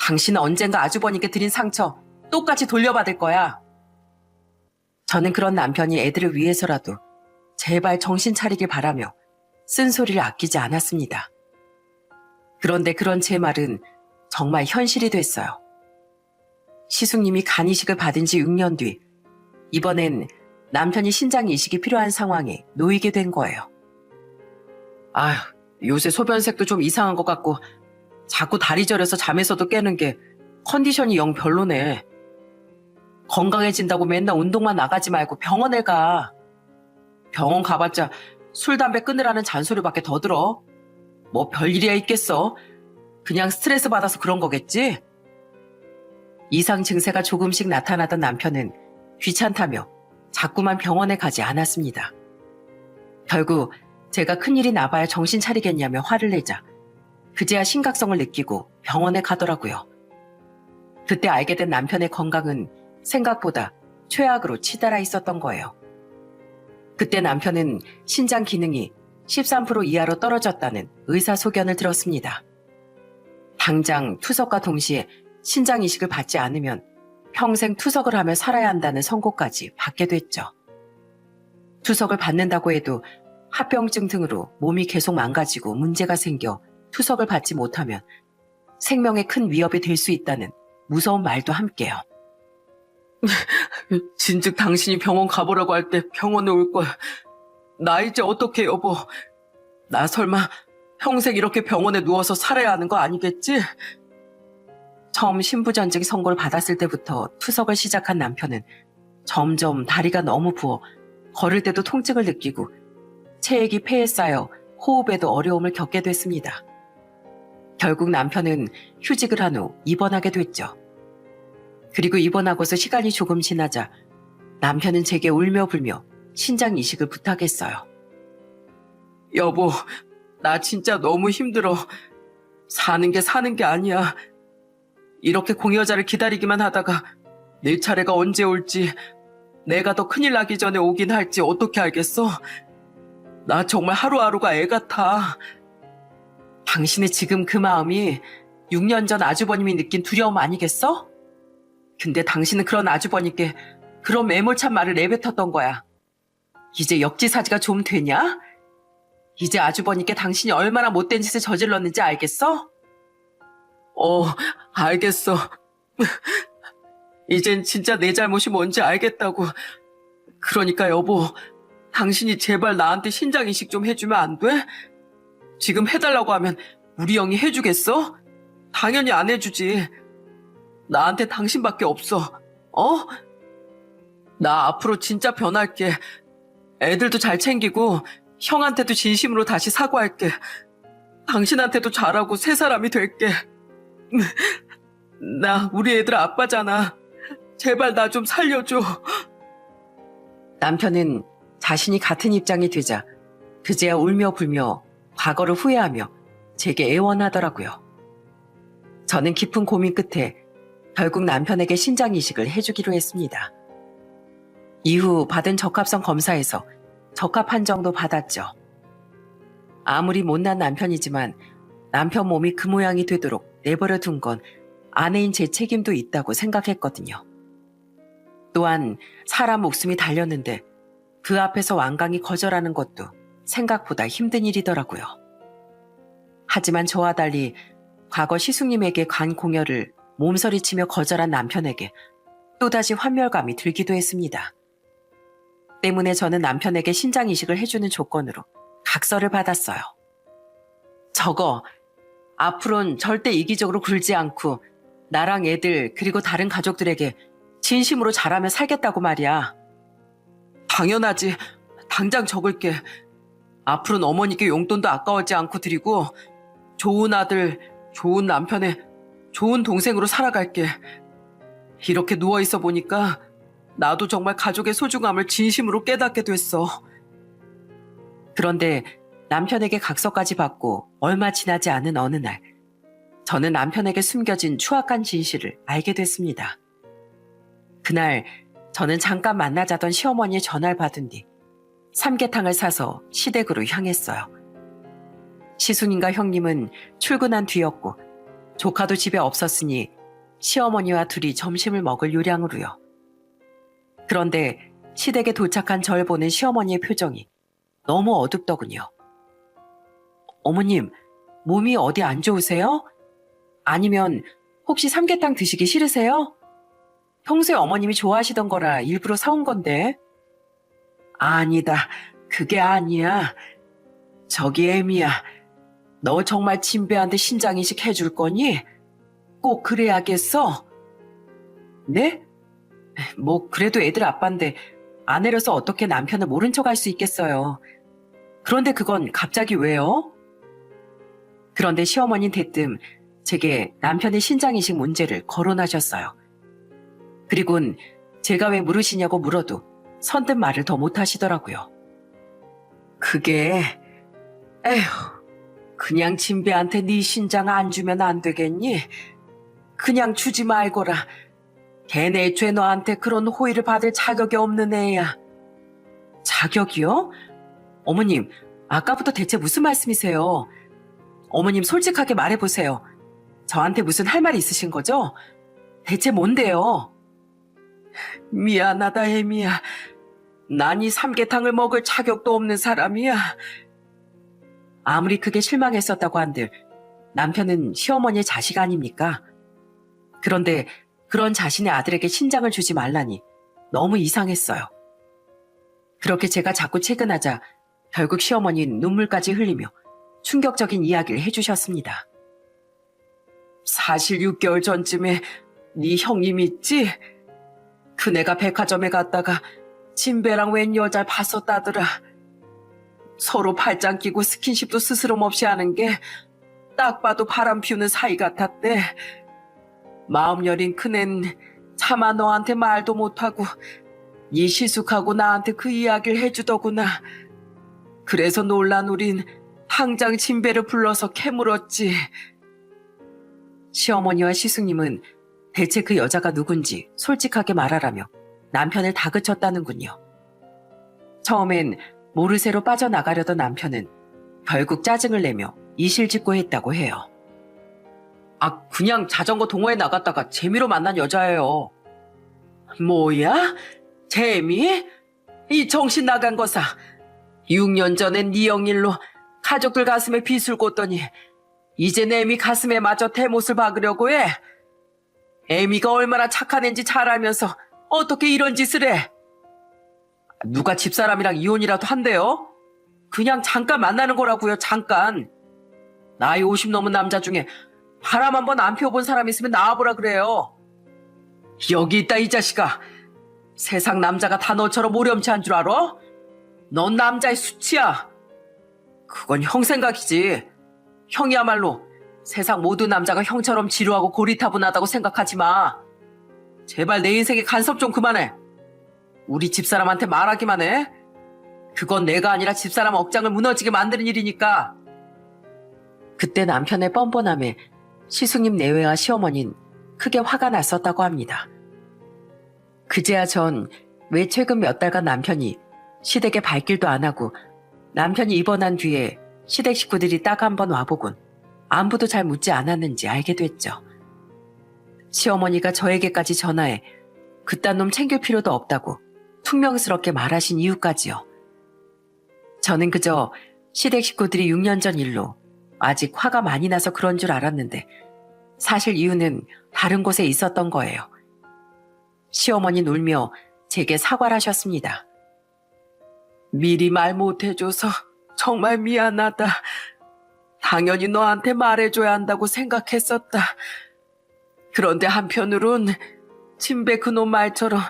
당신은 언젠가 아주버니께 드린 상처 똑같이 돌려받을 거야. 저는 그런 남편이 애들을 위해서라도 제발 정신 차리길 바라며 쓴소리를 아끼지 않았습니다. 그런데 그런 제 말은 정말 현실이 됐어요. 시숙님이 간 이식을 받은 지 6년 뒤 이번엔 남편이 신장 이식이 필요한 상황에 놓이게 된 거예요. 아휴, 요새 소변색도 좀 이상한 것 같고 자꾸 다리 저려서 잠에서도 깨는 게 컨디션이 영 별로네. 건강해진다고 맨날 운동만 나가지 말고 병원에 가. 병원 가봤자 술, 담배 끊으라는 잔소리밖에 더 들어. 뭐 별일이야 있겠어. 그냥 스트레스 받아서 그런 거겠지? 이상 증세가 조금씩 나타나던 남편은 귀찮다며 자꾸만 병원에 가지 않았습니다. 결국 제가 큰일이 나봐야 정신 차리겠냐며 화를 내자 그제야 심각성을 느끼고 병원에 가더라고요. 그때 알게 된 남편의 건강은 생각보다 최악으로 치달아 있었던 거예요. 그때 남편은 신장 기능이 13% 이하로 떨어졌다는 의사 소견을 들었습니다. 당장 투석과 동시에 신장 이식을 받지 않으면 평생 투석을 하며 살아야 한다는 선고까지 받게 됐죠. 투석을 받는다고 해도 합병증 등으로 몸이 계속 망가지고 문제가 생겨 투석을 받지 못하면 생명에 큰 위협이 될 수 있다는 무서운 말도 함께요. 진즉 당신이 병원 가보라고 할 때 병원에 올 거야. 나 이제 어떡해 여보. 나 설마 평생 이렇게 병원에 누워서 살아야 하는 거 아니겠지? 처음 신부전증 선고를 받았을 때부터 투석을 시작한 남편은 점점 다리가 너무 부어 걸을 때도 통증을 느끼고 체액이 폐에 쌓여 호흡에도 어려움을 겪게 됐습니다. 결국 남편은 휴직을 한 후 입원하게 됐죠. 그리고 입원하고서 시간이 조금 지나자 남편은 제게 울며 불며 신장 이식을 부탁했어요. 여보, 나 진짜 너무 힘들어. 사는 게 사는 게 아니야. 이렇게 공여자를 기다리기만 하다가 내 차례가 언제 올지, 내가 더 큰일 나기 전에 오긴 할지 어떻게 알겠어? 나 정말 하루하루가 애 같아. 당신의 지금 그 마음이 6년 전 아주버님이 느낀 두려움 아니겠어? 근데 당신은 그런 아주버님께 그런 매몰찬 말을 내뱉었던 거야. 이제 역지사지가 좀 되냐? 이제 아주버님께 당신이 얼마나 못된 짓을 저질렀는지 알겠어? 알겠어. 이젠 진짜 내 잘못이 뭔지 알겠다고. 그러니까 여보, 당신이 제발 나한테 신장 이식 좀 해주면 안 돼? 지금 해달라고 하면 우리 형이 해주겠어? 당연히 안 해주지. 나한테 당신밖에 없어. 나 앞으로 진짜 변할게. 애들도 잘 챙기고 형한테도 진심으로 다시 사과할게. 당신한테도 잘하고 새 사람이 될게. 나 우리 애들 아빠잖아. 제발 나 좀 살려줘. 남편은 자신이 같은 입장이 되자 그제야 울며 불며 과거를 후회하며 제게 애원하더라고요. 저는 깊은 고민 끝에 결국 남편에게 신장 이식을 해주기로 했습니다. 이후 받은 적합성 검사에서 적합 판정도 받았죠. 아무리 못난 남편이지만 남편 몸이 그 모양이 되도록 내버려 둔 건 아내인 제 책임도 있다고 생각했거든요. 또한 사람 목숨이 달렸는데 그 앞에서 완강히 거절하는 것도 생각보다 힘든 일이더라고요. 하지만 저와 달리 과거 시숙님에게 간 공여를 몸서리치며 거절한 남편에게 또다시 환멸감이 들기도 했습니다. 때문에 저는 남편에게 신장 이식을 해주는 조건으로 각서를 받았어요. 저거, 앞으로는 절대 이기적으로 굴지 않고 나랑 애들 그리고 다른 가족들에게 진심으로 잘하며 살겠다고 말이야. 당연하지. 당장 적을게. 앞으로는 어머니께 용돈도 아까워하지 않고 드리고 좋은 아들, 좋은 남편의 좋은 동생으로 살아갈게. 이렇게 누워있어 보니까 나도 정말 가족의 소중함을 진심으로 깨닫게 됐어. 그런데 남편에게 각서까지 받고 얼마 지나지 않은 어느 날 저는 남편에게 숨겨진 추악한 진실을 알게 됐습니다. 그날 저는 잠깐 만나자던 시어머니의 전화를 받은 뒤 삼계탕을 사서 시댁으로 향했어요. 시순인과 형님은 출근한 뒤였고 조카도 집에 없었으니 시어머니와 둘이 점심을 먹을 요량으로요. 그런데 시댁에 도착한 절 보는 시어머니의 표정이 너무 어둡더군요. 어머님, 몸이 어디 안 좋으세요? 아니면 혹시 삼계탕 드시기 싫으세요? 평소에 어머님이 좋아하시던 거라 일부러 사온 건데. 아니다, 그게 아니야. 저기 애미야, 너 정말 진배한테 신장 이식 해줄 거니? 꼭 그래야겠어? 네? 뭐 그래도 애들 아빠인데 아내로서 어떻게 남편을 모른 척 할 수 있겠어요. 그런데 그건 갑자기 왜요? 그런데 시어머니는 대뜸 제게 남편의 신장 이식 문제를 거론하셨어요. 그리고는 제가 왜 물으시냐고 물어도 선뜻 말을 더 못하시더라고요. 그게 에휴, 그냥 진배한테 네 신장 안 주면 안 되겠니? 그냥 주지 말거라. 걔는 애초에 너한테 그런 호의를 받을 자격이 없는 애야. 자격이요? 어머님, 아까부터 대체 무슨 말씀이세요? 어머님 솔직하게 말해보세요. 저한테 무슨 할 말이 있으신 거죠? 대체 뭔데요? 미안하다, 애미야. 난 이 삼계탕을 먹을 자격도 없는 사람이야. 아무리 크게 실망했었다고 한들 남편은 시어머니의 자식 아닙니까? 그런데 그런 자신의 아들에게 신장을 주지 말라니 너무 이상했어요. 그렇게 제가 자꾸 채근하자 결국 시어머니는 눈물까지 흘리며 충격적인 이야기를 해주셨습니다. 사실 6개월 전쯤에 네 형님 있지? 그네가 백화점에 갔다가 진배랑 웬 여자를 봤었다더라. 서로 팔짱 끼고 스킨십도 스스럼 없이 하는 게 딱 봐도 바람 피우는 사이 같았대. 마음 여린 큰애는 차마 너한테 말도 못하고 이 시숙하고 나한테 그 이야기를 해주더구나. 그래서 놀란 우린 당장 진배를 불러서 캐물었지. 시어머니와 시숙님은 대체 그 여자가 누군지 솔직하게 말하라며 남편을 다그쳤다는군요. 처음엔 모르쇠로 빠져나가려던 남편은 결국 짜증을 내며 이실직고 했다고 해요. 아, 그냥 자전거 동호회 나갔다가 재미로 만난 여자예요. 뭐야? 재미? 이 정신 나간 거사. 6년 전엔 네 영일로 가족들 가슴에 빗을 꽂더니 이제 애미 가슴에 마저 대못을 박으려고 해. 애미가 얼마나 착한 앤지 잘 알면서 어떻게 이런 짓을 해? 누가 집사람이랑 이혼이라도 한대요? 그냥 잠깐 만나는 거라고요, 잠깐. 나이 50 넘은 남자 중에 바람 한번 안 피워본 사람 있으면 나와보라 그래요. 여기 있다, 이 자식아. 세상 남자가 다 너처럼 오렴치한 줄 알아? 넌 남자의 수치야. 그건 형 생각이지. 형이야말로 세상 모든 남자가 형처럼 지루하고 고리타분하다고 생각하지 마. 제발 내 인생에 간섭 좀 그만해. 우리 집사람한테 말하기만 해. 그건 내가 아니라 집사람 억장을 무너지게 만드는 일이니까. 그때 남편의 뻔뻔함에 시숙님 내외와 시어머니는 크게 화가 났었다고 합니다. 그제야 전 왜 최근 몇 달간 남편이 시댁에 발길도 안 하고 남편이 입원한 뒤에 시댁 식구들이 딱 한 번 와보곤 안부도 잘 묻지 않았는지 알게 됐죠. 시어머니가 저에게까지 전화해 그딴 놈 챙길 필요도 없다고 퉁명스럽게 말하신 이유까지요. 저는 그저 시댁 식구들이 6년 전 일로 아직 화가 많이 나서 그런 줄 알았는데 사실 이유는 다른 곳에 있었던 거예요. 시어머니 울며 제게 사과를 하셨습니다. 미리 말 못해줘서 정말 미안하다. 당연히 너한테 말해줘야 한다고 생각했었다. 그런데 한편으론 진배 그놈 말처럼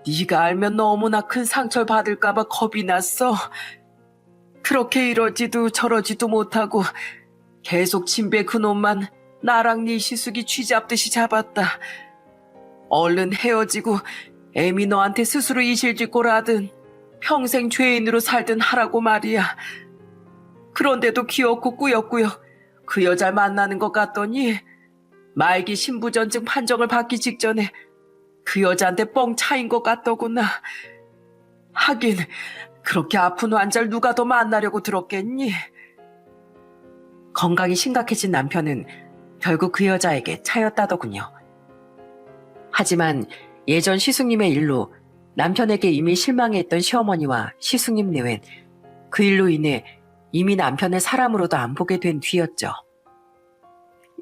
네가 알면 너무나 큰 상처를 받을까봐 겁이 났어. 그렇게 이러지도 저러지도 못하고 계속 진배 그놈만 나랑 네 시숙이 쥐잡듯이 잡았다. 얼른 헤어지고 애미 너한테 스스로 이실직고를 하든 평생 죄인으로 살든 하라고 말이야. 그런데도 귀엽고 꾸역꾸역 그 여자를 만나는 것 같더니 말기 신부전증 판정을 받기 직전에 그 여자한테 뻥 차인 것 같더구나. 하긴 그렇게 아픈 환자를 누가 더 만나려고 들었겠니? 건강이 심각해진 남편은 결국 그 여자에게 차였다더군요. 하지만 예전 시숙님의 일로 남편에게 이미 실망했던 시어머니와 시숙님 내외는 그 일로 인해 이미 남편을 사람으로도 안 보게 된 뒤였죠.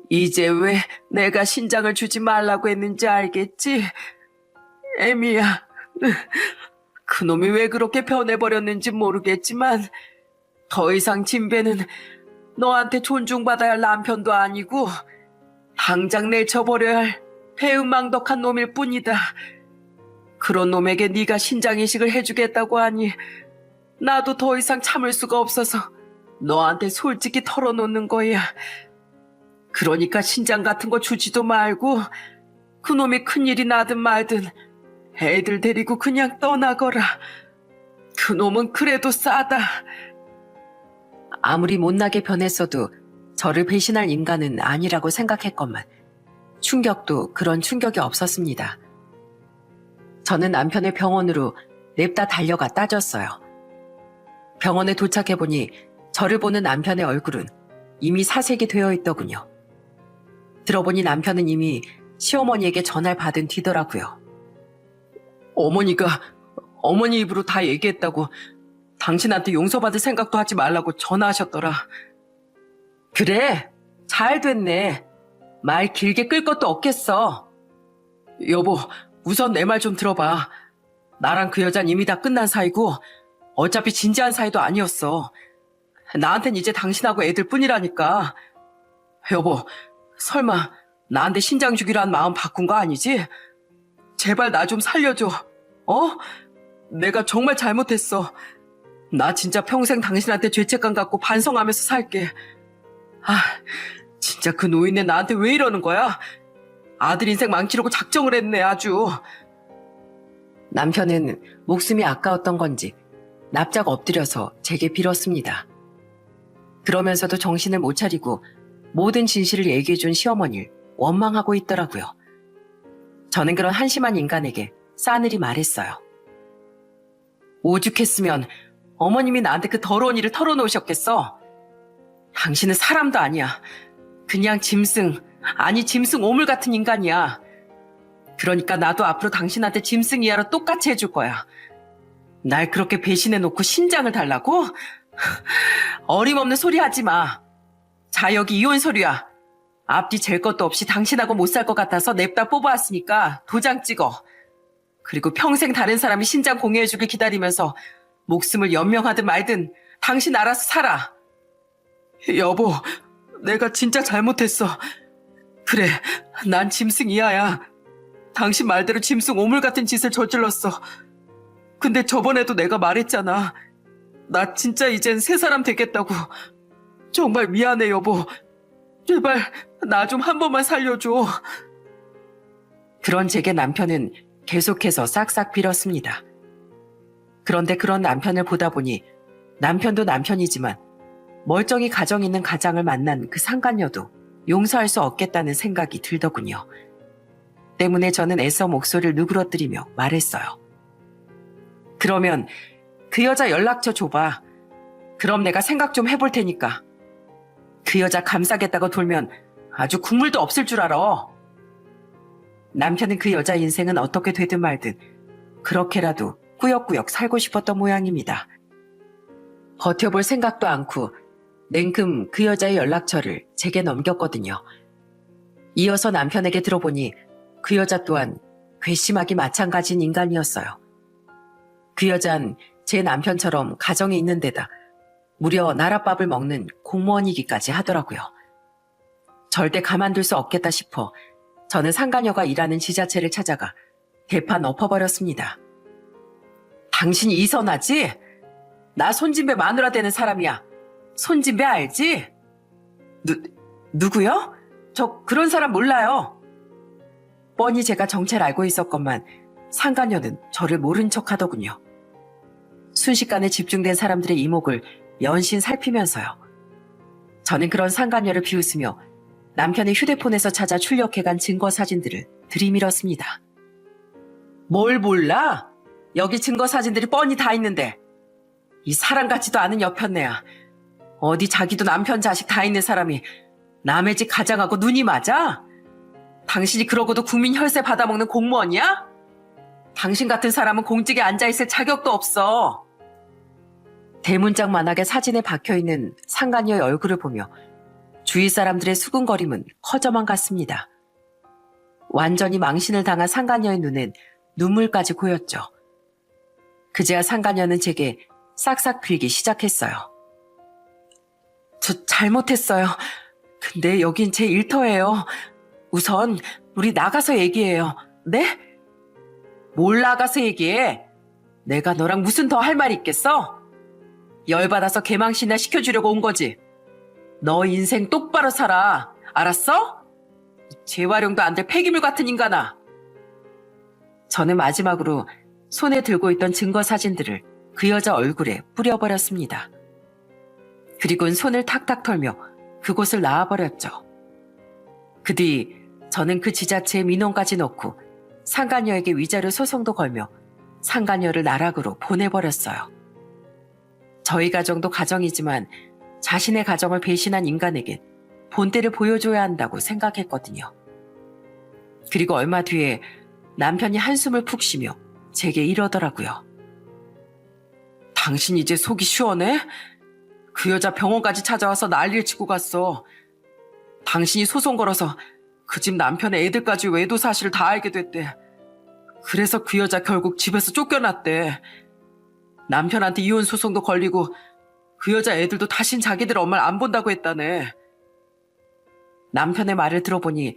이제 왜 내가 신장을 주지 말라고 했는지 알겠지? 애미야, 그놈이 왜 그렇게 변해버렸는지 모르겠지만 더 이상 진배는 너한테 존중받아야 할 남편도 아니고 당장 내쳐버려야 할 배은망덕한 놈일 뿐이다. 그런 놈에게 네가 신장이식을 해주겠다고 하니 나도 더 이상 참을 수가 없어서 너한테 솔직히 털어놓는 거야. 그러니까 신장 같은 거 주지도 말고 그놈이 큰일이 나든 말든 애들 데리고 그냥 떠나거라. 그놈은 그래도 싸다. 아무리 못나게 변했어도 저를 배신할 인간은 아니라고 생각했건만 충격도 그런 충격이 없었습니다. 저는 남편의 병원으로 냅다 달려가 따졌어요. 병원에 도착해보니 저를 보는 남편의 얼굴은 이미 사색이 되어 있더군요. 들어보니 남편은 이미 시어머니에게 전화를 받은 뒤더라고요. 어머니가 어머니 입으로 다 얘기했다고 당신한테 용서받을 생각도 하지 말라고 전화하셨더라. 그래, 잘 됐네. 말 길게 끌 것도 없겠어. 여보, 우선 내 말 좀 들어봐. 나랑 그 여잔 이미 다 끝난 사이고 어차피 진지한 사이도 아니었어. 나한텐 이제 당신하고 애들 뿐이라니까. 여보, 설마 나한테 신장 주기란 마음 바꾼 거 아니지? 제발 나 좀 살려줘. 어? 내가 정말 잘못했어. 나 진짜 평생 당신한테 죄책감 갖고 반성하면서 살게. 아, 진짜 그 노인네 나한테 왜 이러는 거야? 아들 인생 망치려고 작정을 했네, 아주. 남편은 목숨이 아까웠던 건지 납작 엎드려서 제게 빌었습니다. 그러면서도 정신을 못 차리고 모든 진실을 얘기해준 시어머니를 원망하고 있더라고요. 저는 그런 한심한 인간에게 싸늘히 말했어요. 오죽했으면 어머님이 나한테 그 더러운 일을 털어놓으셨겠어? 당신은 사람도 아니야. 그냥 짐승, 아니 짐승 오물 같은 인간이야. 그러니까 나도 앞으로 당신한테 짐승 이하로 똑같이 해줄 거야. 날 그렇게 배신해놓고 신장을 달라고? 어림없는 소리 하지 마. 자, 여기 이혼 서류야. 앞뒤 잴 것도 없이 당신하고 못 살 것 같아서 냅다 뽑아왔으니까 도장 찍어. 그리고 평생 다른 사람이 신장 공유해주길 기다리면서 목숨을 연명하든 말든 당신 알아서 살아. 여보, 내가 진짜 잘못했어. 그래, 난 짐승 이하야. 당신 말대로 짐승 오물 같은 짓을 저질렀어. 근데 저번에도 내가 말했잖아. 나 진짜 이젠 새 사람 되겠다고. 정말 미안해, 여보. 제발 나 좀 한 번만 살려줘. 그런 제게 남편은 계속해서 싹싹 빌었습니다. 그런데 그런 남편을 보다 보니 남편도 남편이지만 멀쩡히 가정 있는 가장을 만난 그 상간녀도 용서할 수 없겠다는 생각이 들더군요. 때문에 저는 애써 목소리를 누그러뜨리며 말했어요. 그러면 그 여자 연락처 줘봐. 그럼 내가 생각 좀 해볼 테니까. 그 여자 감싸겠다고 돌면 아주 국물도 없을 줄 알아. 남편은 그 여자 인생은 어떻게 되든 말든 그렇게라도 꾸역꾸역 살고 싶었던 모양입니다. 버텨볼 생각도 않고 냉큼 그 여자의 연락처를 제게 넘겼거든요. 이어서 남편에게 들어보니 그 여자 또한 괘씸하기 마찬가지인 인간이었어요. 그 여잔 제 남편처럼 가정이 있는 데다 무려 나랏밥을 먹는 공무원이기까지 하더라고요. 절대 가만둘 수 없겠다 싶어 저는 상간녀가 일하는 지자체를 찾아가 대판 엎어버렸습니다. 당신이 이선하지? 나 손진배 마누라 되는 사람이야. 손진배 알지? 누구요? 저 그런 사람 몰라요. 뻔히 제가 정체를 알고 있었건만 상간녀는 저를 모른 척 하더군요. 순식간에 집중된 사람들의 이목을 연신 살피면서요. 저는 그런 상간녀를 비웃으며 남편의 휴대폰에서 찾아 출력해간 증거 사진들을 들이밀었습니다. 뭘 몰라? 여기 증거 사진들이 뻔히 다 있는데. 이 사람 같지도 않은 여편네야. 어디 자기도 남편 자식 다 있는 사람이 남의 집 가장하고 눈이 맞아? 당신이 그러고도 국민 혈세 받아먹는 공무원이야? 당신 같은 사람은 공직에 앉아있을 자격도 없어. 대문짝만하게 사진에 박혀있는 상간녀의 얼굴을 보며 주위 사람들의 수군거림은 커져만 갔습니다. 완전히 망신을 당한 상간녀의 눈엔 눈물까지 고였죠. 그제야 상간녀는 제게 싹싹 빌기 시작했어요. 저 잘못했어요. 근데 여긴 제 일터예요. 우선 우리 나가서 얘기해요. 네? 뭘 나가서 얘기해? 내가 너랑 무슨 더 할 말 있겠어? 열받아서 개망신이나 시켜주려고 온 거지. 너 인생 똑바로 살아. 알았어? 재활용도 안 될 폐기물 같은 인간아. 저는 마지막으로 손에 들고 있던 증거 사진들을 그 여자 얼굴에 뿌려버렸습니다. 그리고는 손을 탁탁 털며 그곳을 나와버렸죠. 그 뒤 저는 그 지자체에 민원까지 넣고 상간녀에게 위자료 소송도 걸며 상간녀를 나락으로 보내버렸어요. 저희 가정도 가정이지만 자신의 가정을 배신한 인간에게 본때를 보여줘야 한다고 생각했거든요. 그리고 얼마 뒤에 남편이 한숨을 푹 쉬며 제게 이러더라고요. 당신 이제 속이 시원해? 그 여자 병원까지 찾아와서 난리를 치고 갔어. 당신이 소송 걸어서 그 집 남편의 애들까지 외도 사실을 다 알게 됐대. 그래서 그 여자 결국 집에서 쫓겨났대. 남편한테 이혼 소송도 걸리고 그 여자 애들도 다신 자기들 엄마를 안 본다고 했다네. 남편의 말을 들어보니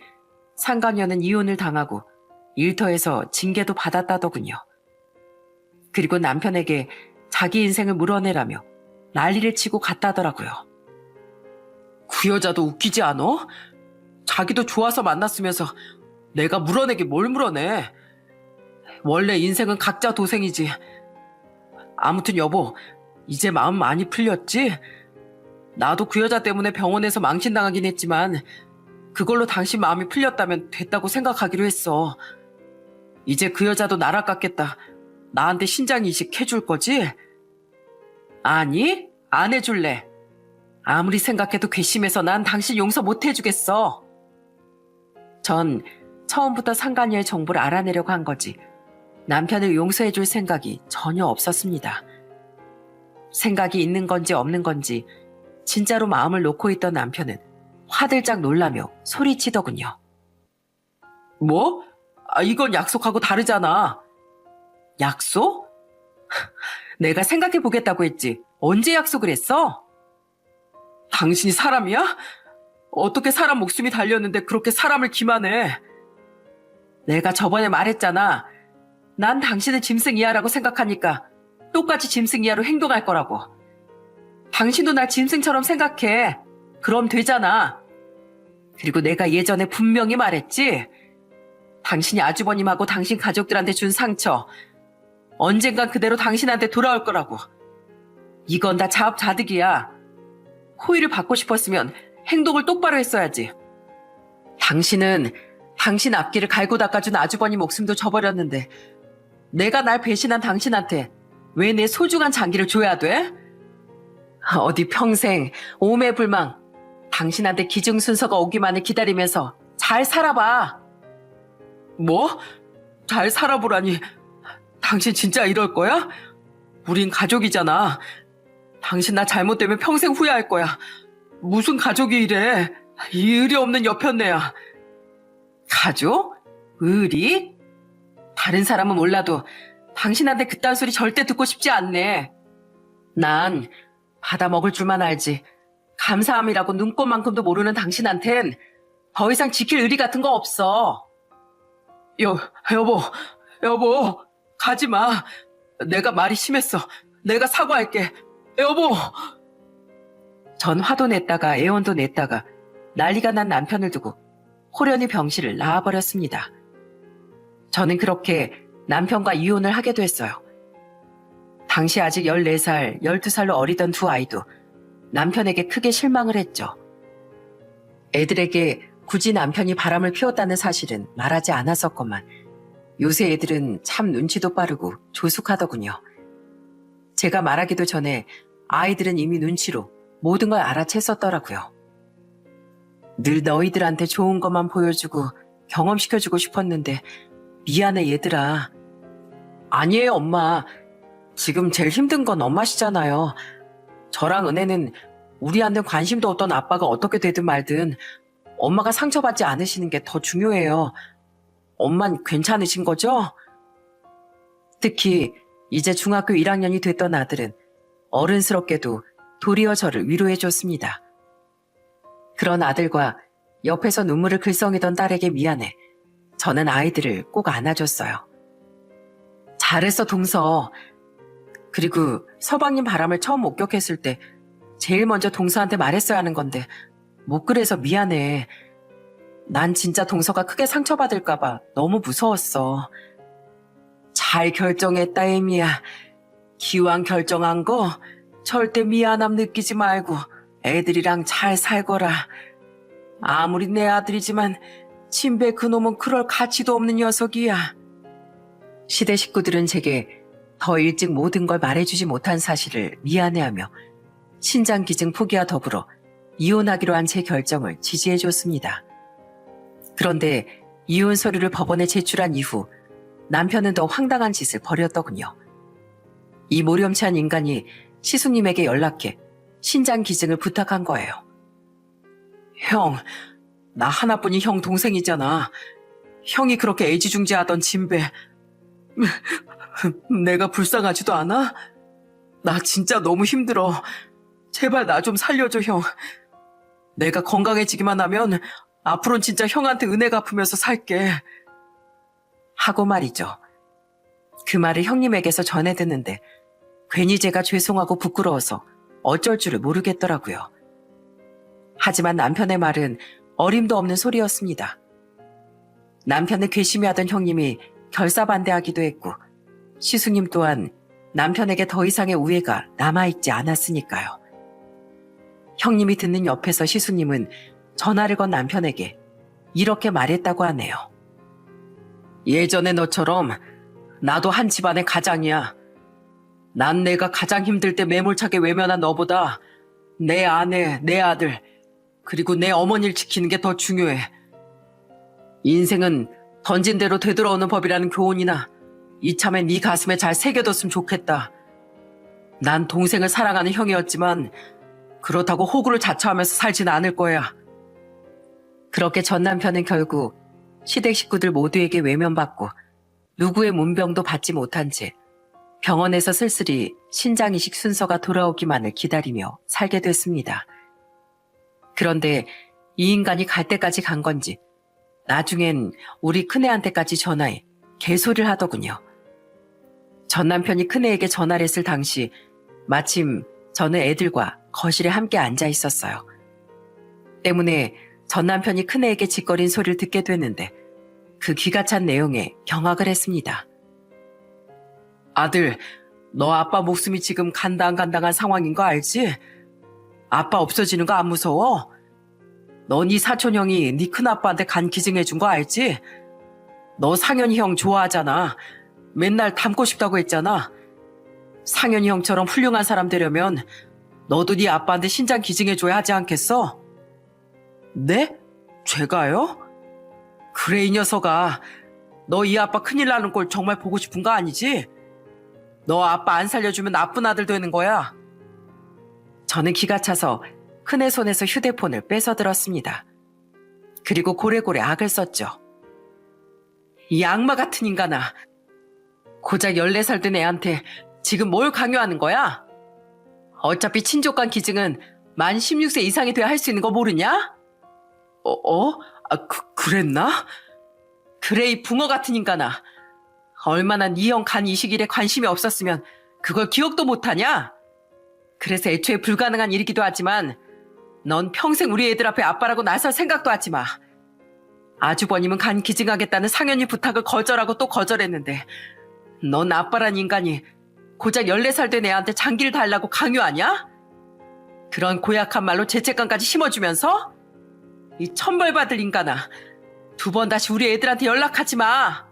상간녀는 이혼을 당하고 일터에서 징계도 받았다더군요. 그리고 남편에게 자기 인생을 물어내라며 난리를 치고 갔다더라고요. 그 여자도 웃기지 않아? 자기도 좋아서 만났으면서 내가 물어내기 뭘 물어내. 원래 인생은 각자 도생이지. 아무튼 여보, 이제 마음 많이 풀렸지? 나도 그 여자 때문에 병원에서 망신당하긴 했지만 그걸로 당신 마음이 풀렸다면 됐다고 생각하기로 했어. 이제 그 여자도 나락 같겠다. 나한테 신장 이식 해줄 거지? 아니, 안 해줄래. 아무리 생각해도 괘씸해서 난 당신 용서 못 해주겠어. 전 처음부터 상간녀의 정보를 알아내려고 한 거지. 남편을 용서해줄 생각이 전혀 없었습니다. 생각이 있는 건지 없는 건지 진짜로 마음을 놓고 있던 남편은 화들짝 놀라며 소리치더군요. 뭐? 이건 약속하고 다르잖아. 약속? 내가 생각해보겠다고 했지. 언제 약속을 했어? 당신이 사람이야? 어떻게 사람 목숨이 달렸는데 그렇게 사람을 기만해? 내가 저번에 말했잖아. 난 당신을 짐승 이하라고 생각하니까 똑같이 짐승 이하로 행동할 거라고. 당신도 날 짐승처럼 생각해. 그럼 되잖아. 그리고 내가 예전에 분명히 말했지. 당신이 아주버님하고 당신 가족들한테 준 상처 언젠간 그대로 당신한테 돌아올 거라고. 이건 다 자업자득이야. 호의를 받고 싶었으면 행동을 똑바로 했어야지. 당신은 당신 앞길을 갈고 닦아준 아주버님 목숨도 줘버렸는데 내가 날 배신한 당신한테 왜 내 소중한 장기를 줘야 돼? 어디 평생 오매불망 당신한테 기증순서가 오기만을 기다리면서 잘 살아봐. 뭐? 잘 살아보라니. 당신 진짜 이럴 거야? 우린 가족이잖아. 당신 나 잘못되면 평생 후회할 거야. 무슨 가족이 이래. 이 의리 없는 여편네야. 가족? 의리? 다른 사람은 몰라도 당신한테 그딴 소리 절대 듣고 싶지 않네. 난 받아먹을 줄만 알지. 감사함이라고 눈꽃만큼도 모르는 당신한텐 더 이상 지킬 의리 같은 거 없어. 여보, 가지 마. 내가 말이 심했어. 내가 사과할게. 여보! 전 화도 냈다가 애원도 냈다가 난리가 난 남편을 두고 호련히 병실을 나와버렸습니다. 저는 그렇게 남편과 이혼을 하게 됐어요. 당시 아직 14살, 12살로 어리던 두 아이도 남편에게 크게 실망을 했죠. 애들에게 굳이 남편이 바람을 피웠다는 사실은 말하지 않았었건만 요새 애들은 참 눈치도 빠르고 조숙하더군요. 제가 말하기도 전에 아이들은 이미 눈치로 모든 걸 알아챘었더라고요. 늘 너희들한테 좋은 것만 보여주고 경험시켜주고 싶었는데 미안해 얘들아. 아니에요 엄마. 지금 제일 힘든 건 엄마시잖아요. 저랑 은혜는 우리한테 관심도 없던 아빠가 어떻게 되든 말든 엄마가 상처받지 않으시는 게 더 중요해요. 엄만 괜찮으신 거죠? 특히 이제 중학교 1학년이 됐던 아들은 어른스럽게도 도리어 저를 위로해줬습니다. 그런 아들과 옆에서 눈물을 글썽이던 딸에게 미안해 저는 아이들을 꼭 안아줬어요. 잘했어 동서. 그리고 서방님 바람을 처음 목격했을 때 제일 먼저 동서한테 말했어야 하는 건데 못 그래서 미안해. 난 진짜 동서가 크게 상처받을까봐 너무 무서웠어. 잘 결정했다 에미야. 기왕 결정한 거 절대 미안함 느끼지 말고 애들이랑 잘 살거라. 아무리 내 아들이지만 진배 그놈은 그럴 가치도 없는 녀석이야. 시대 식구들은 제게 더 일찍 모든 걸 말해주지 못한 사실을 미안해하며 신장기증 포기와 더불어 이혼하기로 한 제 결정을 지지해줬습니다. 그런데 이혼 서류를 법원에 제출한 이후 남편은 더 황당한 짓을 벌였더군요. 이 모렴치한 인간이 시수님에게 연락해 신장기증을 부탁한 거예요. 형, 나 하나뿐인 형 동생이잖아. 형이 그렇게 애지중지하던 진배 내가 불쌍하지도 않아? 나 진짜 너무 힘들어. 제발 나 좀 살려줘 형. 내가 건강해지기만 하면 앞으로는 진짜 형한테 은혜 갚으면서 살게. 하고 말이죠. 그 말을 형님에게서 전해 듣는데 괜히 제가 죄송하고 부끄러워서 어쩔 줄을 모르겠더라고요. 하지만 남편의 말은 어림도 없는 소리였습니다. 남편을 괘씸해하던 형님이 결사반대하기도 했고 시수님 또한 남편에게 더 이상의 우애가 남아있지 않았으니까요. 형님이 듣는 옆에서 시수님은 전화를 건 남편에게 이렇게 말했다고 하네요. 예전에 너처럼 나도 한 집안의 가장이야. 난 내가 가장 힘들 때 매몰차게 외면한 너보다 내 아내, 내 아들, 그리고 내 어머니를 지키는 게 더 중요해. 인생은 던진 대로 되돌아오는 법이라는 교훈이나 이참에 네 가슴에 잘 새겨뒀으면 좋겠다. 난 동생을 사랑하는 형이었지만 그렇다고 호구를 자처하면서 살지는 않을 거야. 그렇게 전 남편은 결국 시댁 식구들 모두에게 외면받고 누구의 문병도 받지 못한 채 병원에서 쓸쓸히 신장이식 순서가 돌아오기만을 기다리며 살게 됐습니다. 그런데 이 인간이 갈 때까지 간 건지 나중엔 우리 큰애한테까지 전화해 개소리를 하더군요. 전 남편이 큰애에게 전화를 했을 당시 마침 저는 애들과 거실에 함께 앉아 있었어요. 때문에 전 남편이 큰애에게 짓거린 소리를 듣게 됐는데 그 기가 찬 내용에 경악을 했습니다. 아들, 너 아빠 목숨이 지금 간당간당한 상황인 거 알지? 아빠 없어지는 거 안 무서워? 너 네 사촌 형이 네 큰아빠한테 간 기증해 준 거 알지? 너 상현이 형 좋아하잖아. 맨날 닮고 싶다고 했잖아. 상현이 형처럼 훌륭한 사람 되려면 너도 네 아빠한테 신장 기증해 줘야 하지 않겠어? 네? 제가요? 그래 이 녀석아. 너 이 아빠 큰일 나는 꼴 정말 보고 싶은 거 아니지? 너 아빠 안 살려주면 나쁜 아들 되는 거야. 저는 기가 차서 큰애 손에서 휴대폰을 뺏어들었습니다. 그리고 고래고래 악을 썼죠. 이 악마 같은 인간아. 고작 14살 된 애한테 지금 뭘 강요하는 거야? 어차피 친족간 기증은 만 16세 이상이 돼야 할 수 있는 거 모르냐? 그랬나? 그래 이 붕어 같은 인간아. 얼마나 네 형 간 이식일에 관심이 없었으면 그걸 기억도 못하냐? 그래서 애초에 불가능한 일이기도 하지만 넌 평생 우리 애들 앞에 아빠라고 나설 생각도 하지 마. 아주버님은 간 기증하겠다는 상현이 부탁을 거절하고 또 거절했는데 넌 아빠란 인간이 고작 14살 된 애한테 장기를 달라고 강요하냐? 그런 고약한 말로 죄책감까지 심어주면서? 이 천벌받을 인간아. 2번 다시 우리 애들한테 연락하지 마.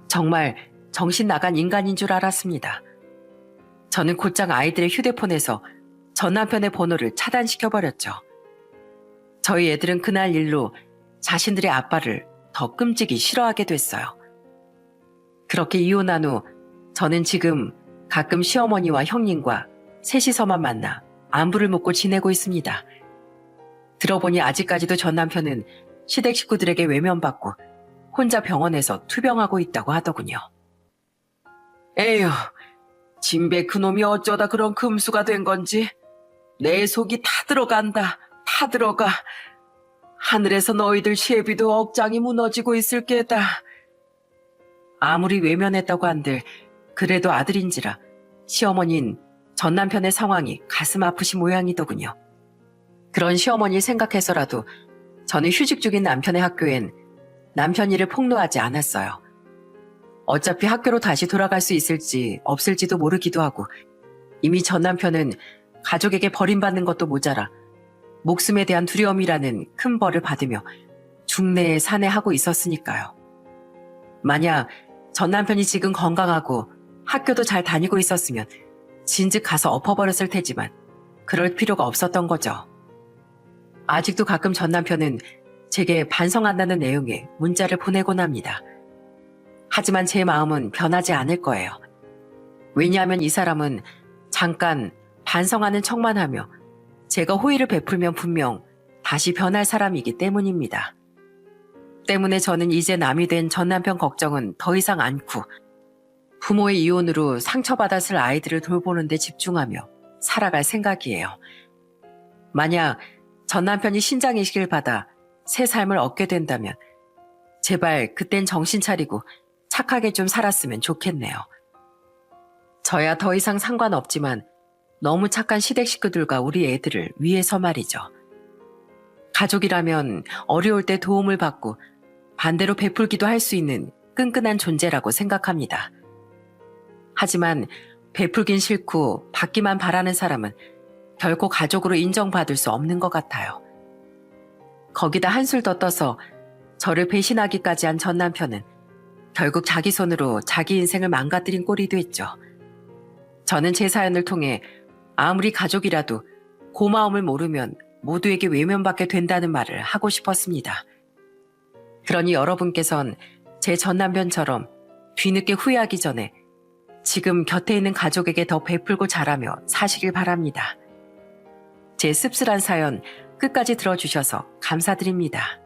정말 정신 나간 인간인 줄 알았습니다. 저는 곧장 아이들의 휴대폰에서 전 남편의 번호를 차단시켜버렸죠. 저희 애들은 그날 일로 자신들의 아빠를 더 끔찍이 싫어하게 됐어요. 그렇게 이혼한 후 저는 지금 가끔 시어머니와 형님과 셋이서만 만나 안부를 묻고 지내고 있습니다. 들어보니 아직까지도 전 남편은 시댁 식구들에게 외면받고 혼자 병원에서 투병하고 있다고 하더군요. 에휴, 진배 그놈이 어쩌다 그런 금수가 된 건지 내 속이 다 들어간다. 다 들어가. 하늘에서 너희들 시애비도 억장이 무너지고 있을 게다. 아무리 외면했다고 한들 그래도 아들인지라 시어머니는 전 남편의 상황이 가슴 아프신 모양이더군요. 그런 시어머니를 생각해서라도 저는 휴직 중인 남편의 학교엔 남편 일을 폭로하지 않았어요. 어차피 학교로 다시 돌아갈 수 있을지 없을지도 모르기도 하고 이미 전 남편은 가족에게 버림받는 것도 모자라 목숨에 대한 두려움이라는 큰 벌을 받으며 중내에 산해하고 있었으니까요. 만약 전 남편이 지금 건강하고 학교도 잘 다니고 있었으면 진즉 가서 엎어버렸을 테지만 그럴 필요가 없었던 거죠. 아직도 가끔 전 남편은 제게 반성한다는 내용의 문자를 보내곤 합니다. 하지만 제 마음은 변하지 않을 거예요. 왜냐하면 이 사람은 잠깐 반성하는 척만 하며 제가 호의를 베풀면 분명 다시 변할 사람이기 때문입니다. 때문에 저는 이제 남이 된 전 남편 걱정은 더 이상 않고 부모의 이혼으로 상처받았을 아이들을 돌보는 데 집중하며 살아갈 생각이에요. 만약 전 남편이 신장이식을 받아 새 삶을 얻게 된다면 제발 그땐 정신 차리고 착하게 좀 살았으면 좋겠네요. 저야 더 이상 상관없지만 너무 착한 시댁 식구들과 우리 애들을 위해서 말이죠. 가족이라면 어려울 때 도움을 받고 반대로 베풀기도 할 수 있는 끈끈한 존재라고 생각합니다. 하지만 베풀긴 싫고 받기만 바라는 사람은 결코 가족으로 인정받을 수 없는 것 같아요. 거기다 한술 더 떠서 저를 배신하기까지 한 전 남편은 결국 자기 손으로 자기 인생을 망가뜨린 꼴이 됐죠. 저는 제 사연을 통해 아무리 가족이라도 고마움을 모르면 모두에게 외면받게 된다는 말을 하고 싶었습니다. 그러니 여러분께선 제 전 남편처럼 뒤늦게 후회하기 전에 지금 곁에 있는 가족에게 더 베풀고 잘하며 사시길 바랍니다. 제 씁쓸한 사연 끝까지 들어주셔서 감사드립니다.